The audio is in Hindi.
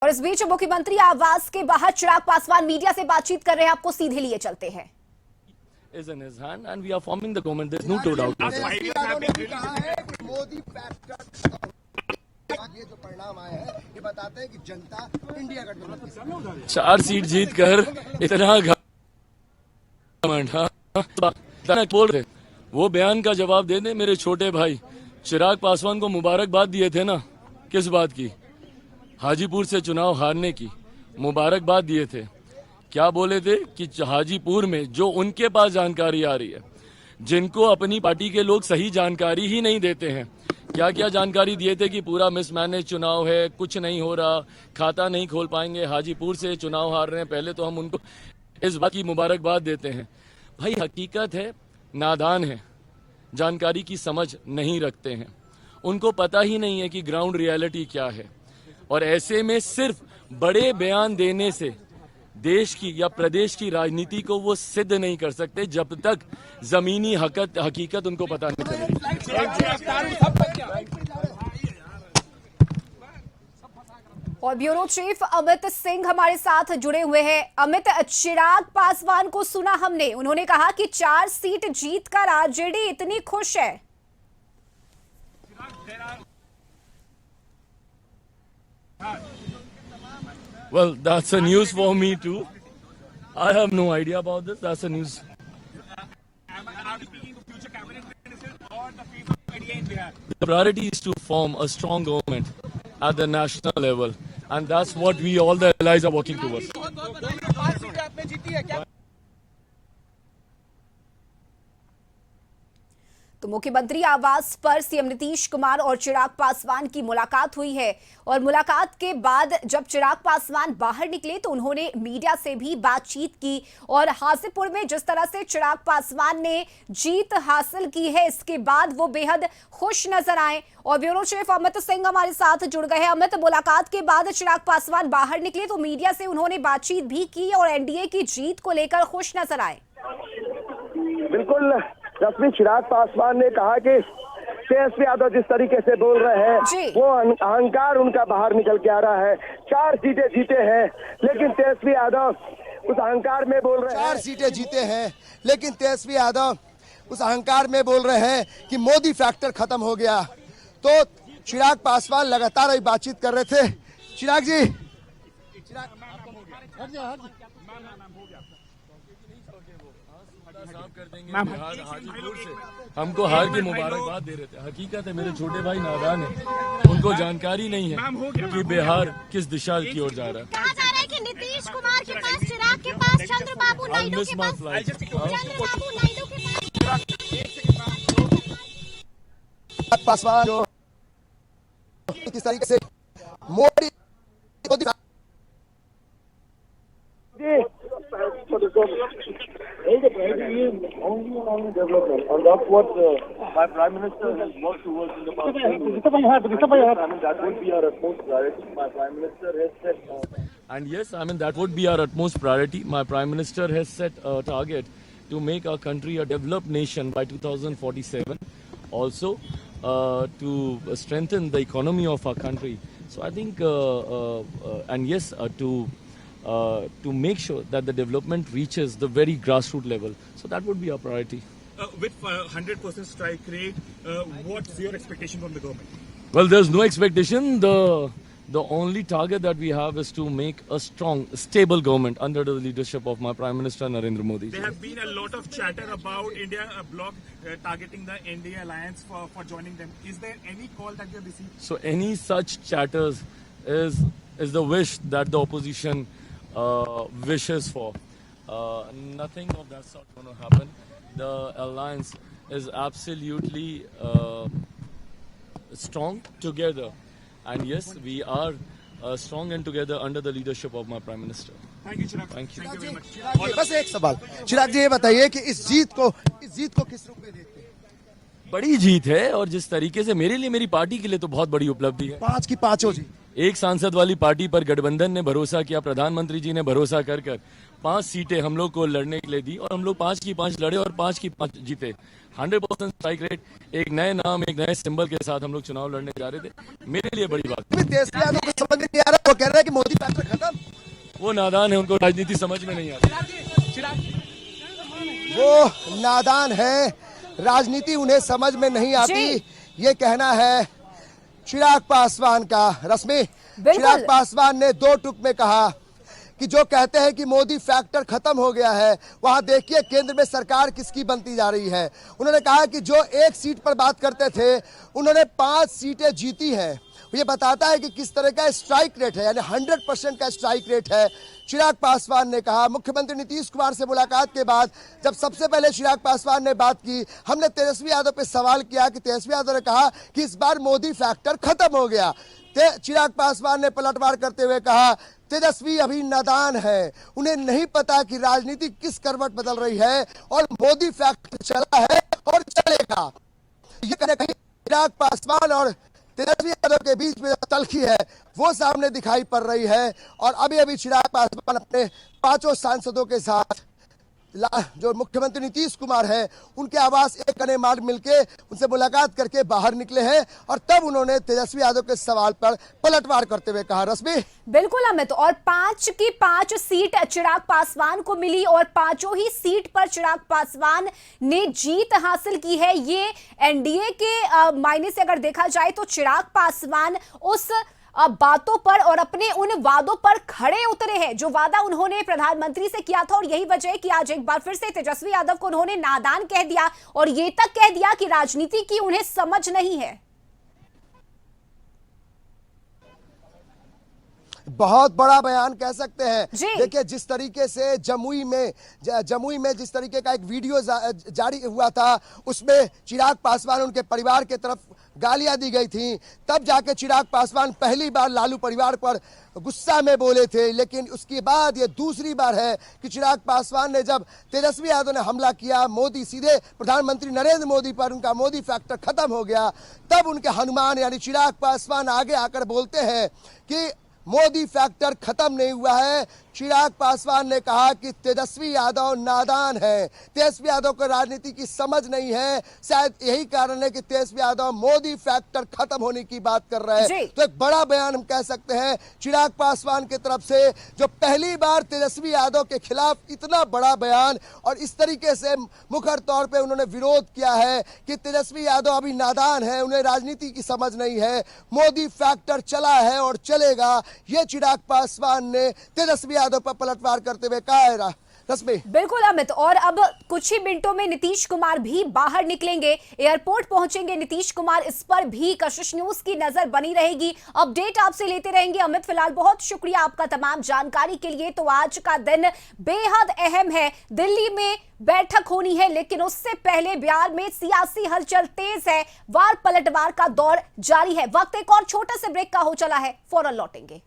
और इस बीच मुख्यमंत्री आवास के बाहर चिराग पासवान मीडिया से बातचीत कर रहे हैं। आपको सीधे लिए चलते हैं। Is in his hand and we are forming the government. There's no doubt. Modi ये जो परिणाम आए हैं ये बताते हैं कि जनता इंडिया गठबंधन 4 सीट जीत कर इतना घमंड बोल रहे, वो बयान का जवाब दे दे। मेरे छोटे भाई चिराग पासवान को मुबारकबाद दिए थे ना, किस बात की? हाजीपुर से चुनाव हारने की मुबारकबाद दिए थे। क्या बोले थे कि हाजीपुर में जो उनके पास जानकारी आ रही है, जिनको अपनी पार्टी के लोग सही जानकारी ही नहीं देते हैं, क्या क्या जानकारी दिए थे कि पूरा मिसमैनेज चुनाव है, कुछ नहीं हो रहा, खाता नहीं खोल पाएंगे, हाजीपुर से चुनाव हार रहे हैं। पहले तो हम उनको इस बात की मुबारकबाद देते हैं। भाई हकीकत है, नादान है, जानकारी की समझ नहीं रखते हैं, उनको पता ही नहीं है कि ग्राउंड रियलिटी क्या है। और ऐसे में सिर्फ बड़े बयान देने से देश की या प्रदेश की राजनीति को वो सिद्ध नहीं कर सकते जब तक जमीनी हकीकत उनको पता नहीं चलेगी। और ब्यूरो चीफ अमित सिंह हमारे साथ जुड़े हुए हैं। अमित, चिराग पासवान को सुना हमने, उन्होंने कहा कि 4 सीट जीतकर आरजेडी इतनी खुश है। Well, that's a news for me too. I have no idea about this. That's a news. The priority is to form a strong government at the national level, and that's what we all the allies are working towards. तो मुख्यमंत्री आवास पर सीएम नीतीश कुमार और चिराग पासवान की मुलाकात हुई है। और मुलाकात के बाद जब चिराग पासवान बाहर निकले तो उन्होंने मीडिया से भी बातचीत की। और हाजीपुर में जिस तरह से चिराग पासवान ने जीत हासिल की है, इसके बाद वो बेहद खुश नजर आए। और ब्यूरो चीफ अमित सिंह हमारे साथ जुड़ गए हैं। अमित, मुलाकात के बाद चिराग पासवान बाहर निकले तो मीडिया से उन्होंने बातचीत भी की और एनडीए की जीत को लेकर खुश नजर आए। बिल्कुल रश्मि, चिराग पासवान ने कहा कि तेजस्वी यादव जिस तरीके से बोल रहे हैं वो अहंकार उनका बाहर निकल के आ रहा है। 4 सीटें जीते हैं लेकिन तेजस्वी यादव उस अहंकार में बोल रहे हैं। 4 सीटें जीते हैं लेकिन तेजस्वी यादव उस अहंकार में बोल रहे हैं कि मोदी फैक्टर खत्म हो गया। तो चिराग पासवान लगातार अभी बातचीत कर रहे थे। चिराग जी, कर देंगे हाजीपुर से, हमको हार की मुबारकबाद दे रहे थे। हकीकत है, मेरे छोटे भाई नादान है, उनको जानकारी नहीं है कि बिहार किस दिशा की ओर जा रहा है। कहा जा रहा है कि नीतीश कुमार के पास, चिराग के पास, चंद्रबाबू नायडू के पास, पासवान जो किस तरीके से Modi only development, and that's what my Prime Minister has worked towards in the past 10 years. I mean, that would be our utmost priority. My Prime Minister has set... And yes, I mean, that would be our utmost priority. My Prime Minister has set a target to make our country a developed nation by 2047. Also, to strengthen the economy of our country. So I think, and yes, to make sure that the development reaches the very grassroots level. So that would be our priority. With 100% strike rate, what's your expectation from the government? Well, there's no expectation. The only target that we have is to make a strong, stable government under the leadership of my Prime Minister Narendra Modi. There have been a lot of chatter about India bloc targeting the NDA alliance for joining them. Is there any call that you have received? So any such chatters is the wish that the opposition wishes for. Nothing of that sort going to happen. The alliance is absolutely strong together, and yes, we are strong and together under the leadership of my Prime Minister. Thank you, Chirag. Thank you. Thank you very much. बस एक सवाल, चिराग जी ये बताइए कि इस जीत को किस रूप में देखते हैं? बड़ी जीत है, और जिस तरीके से मेरे लिए, मेरी पार्टी के लिए तो बहुत बड़ी उपलब्धि है। 5 की 5 हो जी। एक सांसद वाली पार्टी पर गठबंधन ने भरोसा किया, प्रधानमंत्री जी ने भरोसा कर 5 सीटें हम लोग को लड़ने के लिए दी और हम लोग 5 की 5 लड़े और 5 की 5 जीते। 100% स्ट्राइक रेट, एक नए नाम, एक नए सिंबल के साथ हम लोग चुनाव लड़ने जा रहे थे। मेरे लिए बड़ी बात। तेजस्वी यादव को समझ नहीं आ रहा, वो कह रहे हैं कि मोदी फैक्टर खत्म। वो नादान है, उनको राजनीति समझ में नहीं आती। वो नादान है, राजनीति उन्हें समझ में नहीं आती, ये कहना है चिराग पासवान का। रश्मि, चिराग पासवान ने 2 टुक में कहा कि जो कहते हैं कि मोदी फैक्टर खत्म हो गया है, वहां देखिए केंद्र में सरकार किसकी बनती जा रही है। उन्होंने कहा कि जो 1 सीट पर बात करते थे, उन्होंने 5 सीटें जीती हैं। ये बताता है कि किस तरह का स्ट्राइक रेट है, यानी 100% का स्ट्राइक रेट है। चिराग पासवान ने कहा, मुख्यमंत्री नीतीश कुमार से मुलाकात के बाद जब सबसे पहले चिराग पासवान ने बात की, हमने तेजस्वी यादव पे सवाल किया कि तेजस्वी यादव ने कहा कि इस बार मोदी फैक्टर खत्म हो गया। चिराग पासवान ने पलटवार करते हुए कहा, तेजस्वी अभी नादान है, उन्हें नहीं पता कि राजनीति किस करवट बदल रही है और मोदी फैक्टर चला है और चलेगा। ये कहीं कहीं चिराग पासवान और तेजस्वी यादव के बीच में तल्खी है वो सामने दिखाई पड़ रही है। और अभी अभी चिराग पासवान अपने 5 सांसदों के साथ जो मुख्यमंत्री नीतीश कुमार हैं उनके आवास एक कने मार्ग मिलके उनसे मुलाकात करके बाहर निकले हैं और तब उन्होंने तेजस्वी यादव के सवाल पर पलटवार करते हुए कहा। रश्मि, बिल्कुल अमित, और 5 की 5 सीट चिराग पासवान को मिली और 5 ही सीट पर चिराग पासवान ने जीत हासिल की है। ये एनडीए के मायने से अगर देखा जाए तो चिराग पासवान उस बातों पर और अपने उन वादों पर खड़े उतरे हैं जो वादा उन्होंने प्रधानमंत्री से किया था। और यही वजह है कि आज एक बार फिर से तेजस्वी यादव को उन्होंने नादान कह दिया और ये तक कह दिया कि राजनीति की उन्हें समझ नहीं है। बहुत बड़ा बयान कह सकते हैं। देखिए जिस तरीके से जमुई में जिस तरीके का एक वीडियो जारी हुआ था, उसमें चिराग पासवान उनके परिवार के तरफ गालियां दी गई थी, तब जाके चिराग पासवान पहली बार लालू परिवार पर गुस्सा में बोले थे। लेकिन उसके बाद ये दूसरी बार है कि चिराग पासवान ने जब तेजस्वी यादव ने हमला किया मोदी सीधे प्रधानमंत्री नरेंद्र मोदी पर, उनका मोदी फैक्टर खत्म हो गया, तब उनके हनुमान यानी चिराग पासवान आगे आकर बोलते हैं कि मोदी फैक्टर खत्म नहीं हुआ है। चिराग पासवान ने कहा कि तेजस्वी यादव नादान है, तेजस्वी यादव को राजनीति की समझ नहीं है। शायद यही कारण है कि तेजस्वी यादव मोदी फैक्टर खत्म होने की बात कर रहे हैं। तो एक बड़ा बयान हम कह सकते हैं चिराग पासवान की तरफ से, जो पहली बार तेजस्वी यादव के खिलाफ इतना बड़ा बयान और इस तरीके से मुखर तौर पे उन्होंने विरोध किया है कि तेजस्वी यादव अभी नादान है, उन्हें राजनीति की समझ नहीं है, मोदी फैक्टर चला है और चलेगा। ये चिराग पासवान ने तेजस्वी यादव पर पलटवार करते हुए कहा है। रश्मि, बिल्कुल अमित, और अब कुछ ही मिनटों में नीतीश कुमार भी बाहर निकलेंगे, एयरपोर्ट पहुंचेंगे नीतीश कुमार। इस पर भी कशिश न्यूज की नजर बनी रहेगी, अपडेट आपसे लेते रहेंगे। अमित, फिलहाल बहुत शुक्रिया आपका तमाम जानकारी के लिए। तो आज का दिन बेहद अहम है, दिल्ली में बैठक होनी है, लेकिन उससे पहले बिहार में सियासी हलचल तेज है, वार पलटवार का दौर जारी है। वक्त एक और छोटे से ब्रेक का हो चला है, फौरन लौटेंगे।